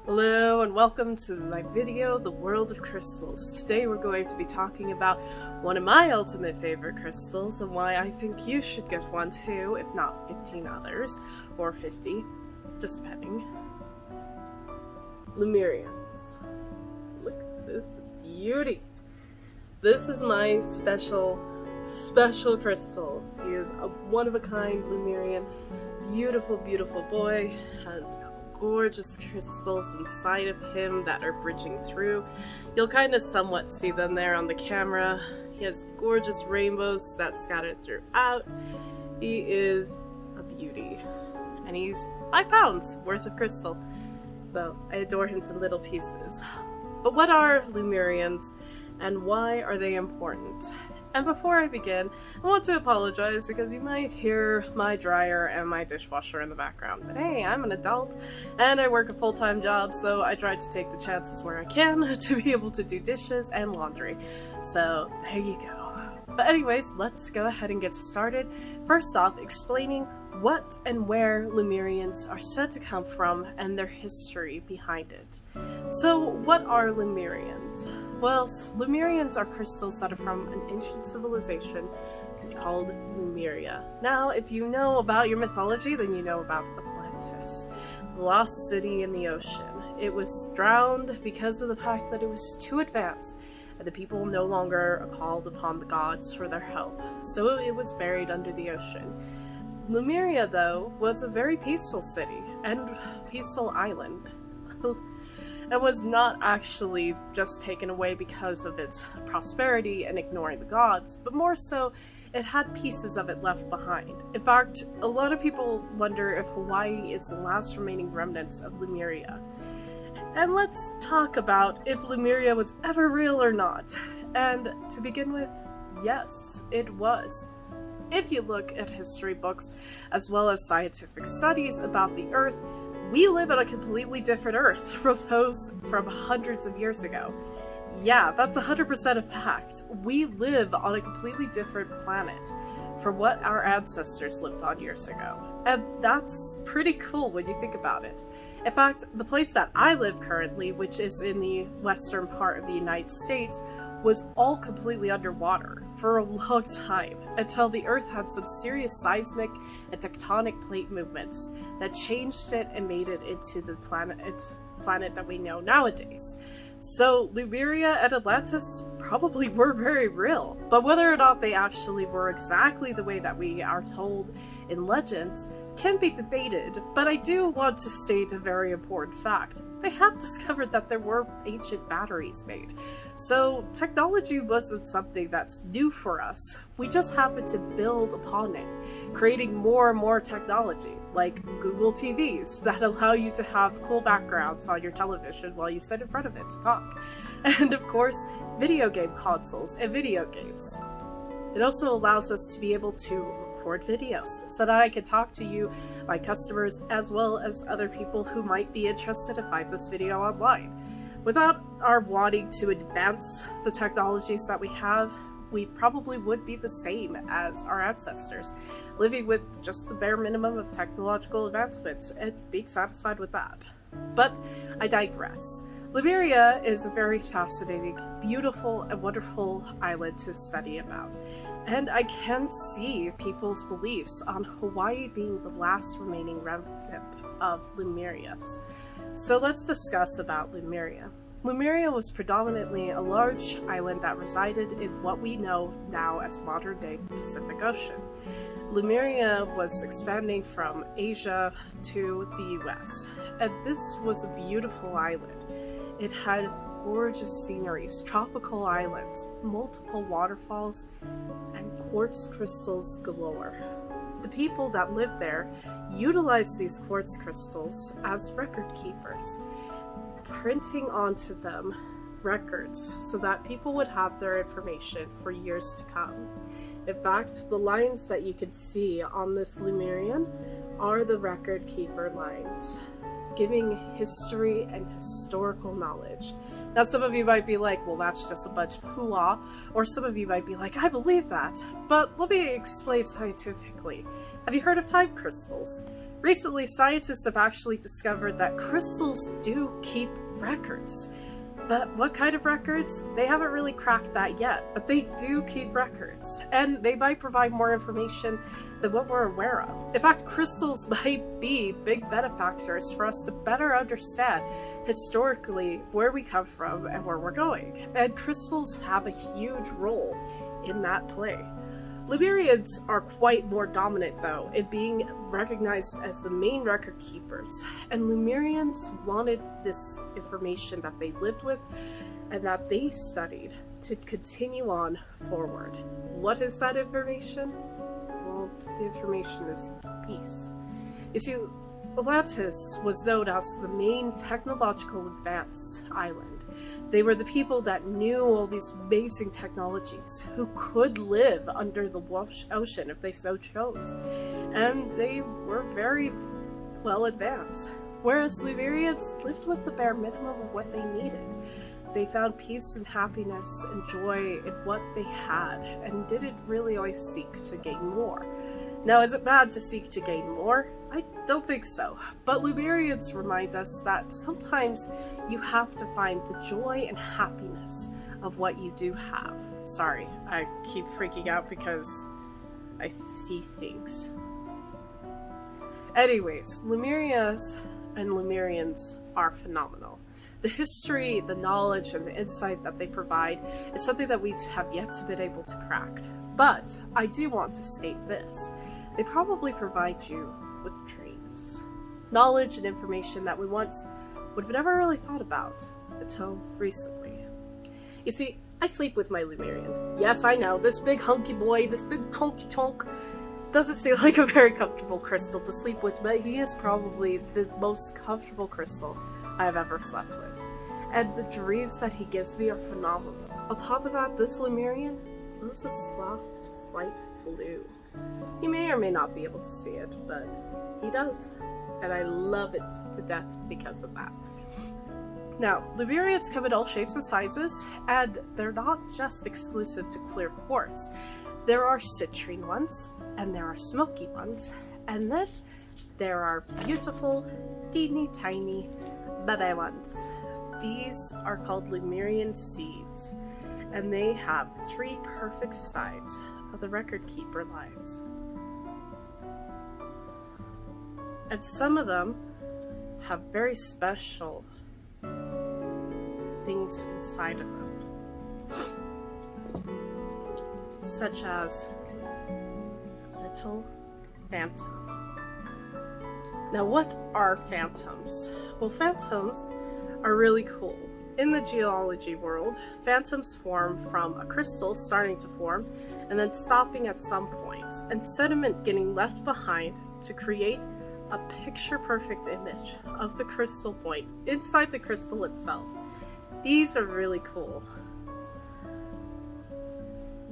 Hello and welcome to my video, The World of Crystals. Today we're going to be talking about one of my ultimate favorite crystals and why I think you should get one too, if not 15 others, or 50, just depending. Lemurians. Look at this beauty. This is my special crystal. He is a one-of-a-kind Lemurian. Beautiful, beautiful boy. Has gorgeous crystals inside of him that are bridging through. You'll kind of somewhat see them there on the camera. He has gorgeous rainbows that scattered throughout. He is a beauty. And he's 5 pounds worth of crystal. So I adore him to little pieces. But what are Lemurians and why are they important? And before I begin, I want to apologize because you might hear my dryer and my dishwasher in the background. But hey, I'm an adult and I work a full-time job, so I try to take the chances where I can to be able to do dishes and laundry. So there you go. But anyways, let's go ahead and get started. First off, explaining what and where Lemurians are said to come from and their history behind it. So what are Lemurians? Well, Lemurians are crystals that are from an ancient civilization called Lemuria. Now, if you know about your mythology, then you know about Atlantis, the lost city in the ocean. It was drowned because of the fact that it was too advanced, and the people no longer called upon the gods for their help, so it was buried under the ocean. Lemuria, though, was a very peaceful city and peaceful island. It was not actually just taken away because of its prosperity and ignoring the gods, but more so it had pieces of it left behind. In fact, a lot of people wonder if Hawaii is the last remaining remnants of Lemuria. And let's talk about if Lemuria was ever real or not. And to begin with, yes, it was. If you look at history books as well as scientific studies about the Earth, we live on a completely different Earth from those from hundreds of years ago. Yeah, that's 100% a fact. We live on a completely different planet from what our ancestors lived on years ago. And that's pretty cool when you think about it. In fact, the place that I live currently, which is in the western part of the United States, was all completely underwater for a long time, until the Earth had some serious seismic and tectonic plate movements that changed it and made it into the planet that we know nowadays. So Lemuria and Atlantis probably were very real, but whether or not they actually were exactly the way that we are told in legends can be debated, but I do want to state a very important fact. They have discovered that there were ancient batteries made. So technology wasn't something that's new for us. We just happened to build upon it, creating more and more technology, like Google TVs that allow you to have cool backgrounds on your television while you sit in front of it to talk. And of course, video game consoles and video games. It also allows us to be able to record videos so that I can talk to you, my customers, as well as other people who might be interested to find this video online. Without our wanting to advance the technologies that we have, we probably would be the same as our ancestors, living with just the bare minimum of technological advancements and being satisfied with that. But I digress. Lemuria is a very fascinating, beautiful, and wonderful island to study about. And I can see people's beliefs on Hawaii being the last remaining remnant of Lemurians. So let's discuss about Lemuria. Lemuria was predominantly a large island that resided in what we know now as modern-day Pacific Ocean. Lemuria was expanding from Asia to the US, and this was a beautiful island. It had gorgeous sceneries, tropical islands, multiple waterfalls, and quartz crystals galore. The people that lived there utilized these quartz crystals as record keepers, printing onto them records so that people would have their information for years to come. In fact, the lines that you can see on this Lemurian are the record keeper lines, giving history and historical knowledge. Now some of you might be like, well, that's just a bunch of hoo-ah, or some of you might be like, I believe that. But let me explain scientifically. Have you heard of time crystals? Recently, scientists have actually discovered that crystals do keep records. But what kind of records? They haven't really cracked that yet, but they do keep records, and they might provide more information than what we're aware of. In fact, crystals might be big benefactors for us to better understand historically where we come from and where we're going, and crystals have a huge role in that play. Lemurians are quite more dominant, though, in being recognized as the main record keepers, and Lemurians wanted this information that they lived with and that they studied to continue on forward. What is that information? Well, the information is peace. You see, Atlantis was known as the main technological advanced island. They were the people that knew all these amazing technologies, who could live under the ocean if they so chose. And they were very well advanced. Whereas Lemurians lived with the bare minimum of what they needed. They found peace and happiness and joy in what they had, and didn't really always seek to gain more. Now, is it bad to seek to gain more? I don't think so. But Lemurians remind us that sometimes you have to find the joy and happiness of what you do have. Sorry, I keep freaking out because I see things. Anyways, Lemurias and Lemurians are phenomenal. The history, the knowledge, and the insight that they provide is something that we have yet to be able to crack. But I do want to state this. They probably provide you with dreams, knowledge, and information that we once would have never really thought about until recently. You see, I sleep with my Lemurian. Yes, I know, this big hunky boy, this big chunky chunk, doesn't seem like a very comfortable crystal to sleep with, but he is probably the most comfortable crystal I've ever slept with. And the dreams that he gives me are phenomenal. On top of that, this Lemurian glows a soft, slight blue. You may or may not be able to see it, but he does, and I love it to death because of that. Now, Lemurians come in all shapes and sizes, and they're not just exclusive to clear quartz. There are citrine ones, and there are smoky ones, and then there are beautiful, teeny tiny baby ones. These are called Lemurian seeds, and they have 3 perfect sides of the record keeper lines. And some of them have very special things inside of them, such as a little phantom. Now, what are phantoms? Well, phantoms are really cool. In the geology world, phantoms form from a crystal starting to form and then stopping at some point, and sediment getting left behind to create a picture-perfect image of the crystal point inside the crystal itself. These are really cool.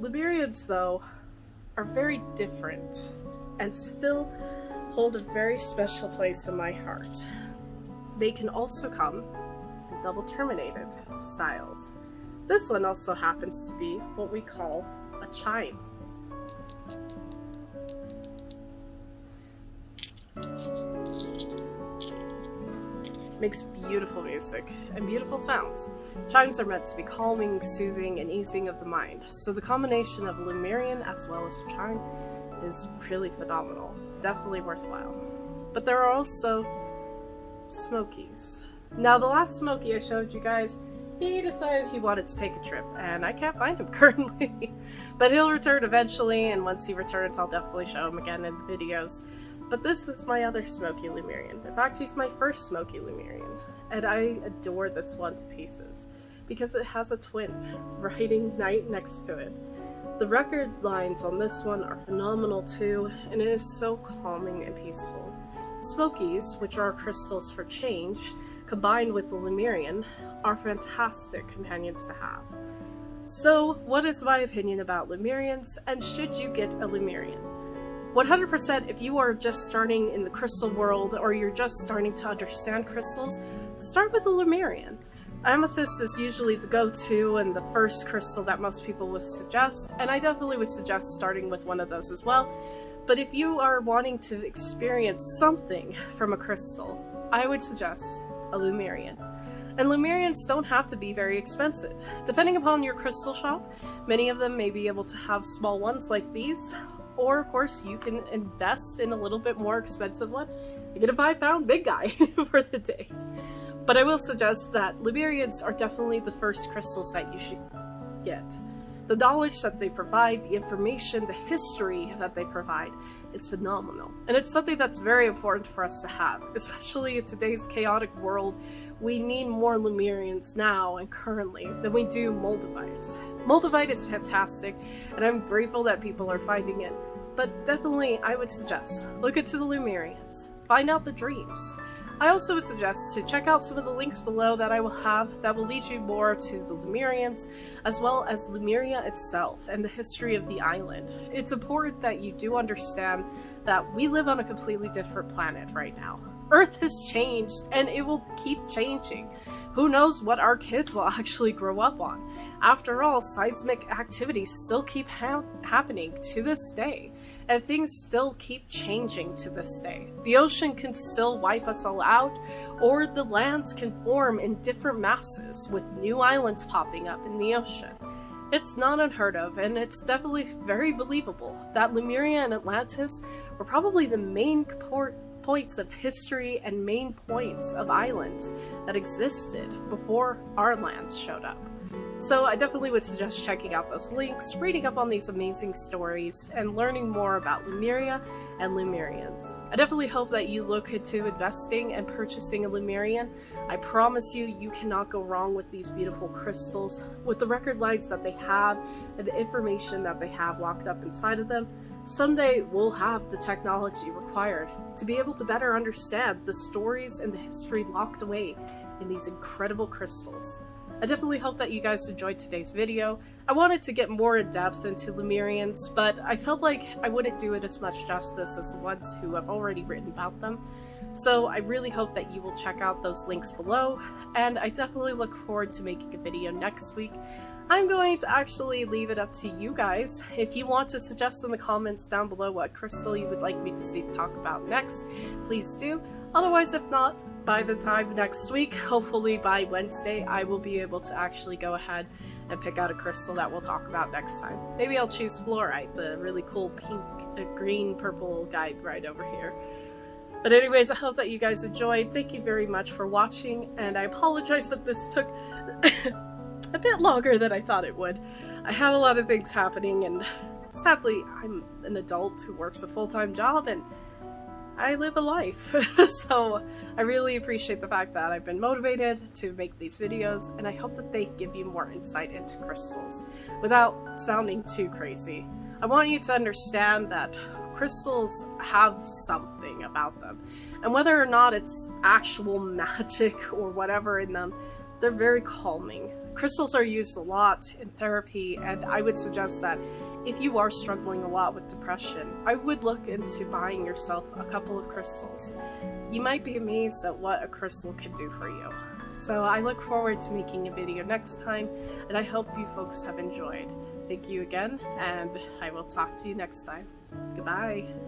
Lemurians, though, are very different and still hold a very special place in my heart. They can also come in double terminated styles. This one also happens to be what we call a chime. Makes beautiful music and beautiful sounds. Chimes are meant to be calming, soothing, and easing of the mind, so the combination of Lemurian as well as chime is really phenomenal. Definitely worthwhile. But there are also smokies. Now, the last smoky I showed you guys, he decided he wanted to take a trip, and I can't find him currently. But he'll return eventually, and once he returns, I'll definitely show him again in the videos. But this is my other smoky Lemurian. In fact, he's my first smoky Lemurian, and I adore this one to pieces because it has a twin riding right next to it. The record lines on this one are phenomenal too, and it is so calming and peaceful. Smokies, which are crystals for change, combined with the Lemurian, are fantastic companions to have. So, what is my opinion about Lemurians, and should you get a Lemurian? 100% if you are just starting in the crystal world, or you're just starting to understand crystals, start with a Lemurian. Amethyst is usually the go-to and the first crystal that most people would suggest, and I definitely would suggest starting with one of those as well. But if you are wanting to experience something from a crystal, I would suggest a Lemurian. And Lemurians don't have to be very expensive. Depending upon your crystal shop, many of them may be able to have small ones like these, or of course you can invest in a little bit more expensive one. You get a 5-pound big guy for the day. But I will suggest that Lemurians are definitely the first crystals that you should get. The knowledge that they provide, the information, the history that they provide is phenomenal. And it's something that's very important for us to have, especially in today's chaotic world. We need more Lemurians now and currently than we do Moldavites. Moldavite is fantastic, and I'm grateful that people are finding it. But definitely, I would suggest, look into the Lemurians. Find out the dreams. I also would suggest to check out some of the links below that I will have that will lead you more to the Lemurians, as well as Lemuria itself and the history of the island. It's important that you do understand that we live on a completely different planet right now. Earth has changed, and it will keep changing. Who knows what our kids will actually grow up on? After all, seismic activities still keep happening to this day, and things still keep changing to this day. The ocean can still wipe us all out, or the lands can form in different masses with new islands popping up in the ocean. It's not unheard of, and it's definitely very believable that Lemuria and Atlantis were probably the main points of history and main points of islands that existed before our lands showed up. So I definitely would suggest checking out those links, reading up on these amazing stories, and learning more about Lemuria and Lemurians. I definitely hope that you look into investing and purchasing a Lemurian. I promise you, you cannot go wrong with these beautiful crystals. With the record lines that they have and the information that they have locked up inside of them, someday we'll have the technology required to be able to better understand the stories and the history locked away in these incredible crystals. I definitely hope that you guys enjoyed today's video. I wanted to get more in depth into Lemurians, but I felt like I wouldn't do it as much justice as the ones who have already written about them. So I really hope that you will check out those links below, and I definitely look forward to making a video next week. I'm going to actually leave it up to you guys. If you want to suggest in the comments down below what crystal you would like me to see talk about next, please do. Otherwise, if not, by the time next week, hopefully by Wednesday, I will be able to actually go ahead and pick out a crystal that we'll talk about next time. Maybe I'll choose fluorite, the really cool pink, green, purple guy right over here. But anyways, I hope that you guys enjoyed. Thank you very much for watching, and I apologize that this took a bit longer than I thought it would. I had a lot of things happening, and sadly, I'm an adult who works a full-time job, and I live a life. So I really appreciate the fact that I've been motivated to make these videos, and I hope that they give you more insight into crystals without sounding too crazy. I want you to understand that crystals have something about them, and whether or not it's actual magic or whatever in them, they're very calming. Crystals are used a lot in therapy, and I would suggest that if you are struggling a lot with depression, I would look into buying yourself a couple of crystals. You might be amazed at what a crystal can do for you. So I look forward to making a video next time, and I hope you folks have enjoyed. Thank you again, and I will talk to you next time. Goodbye.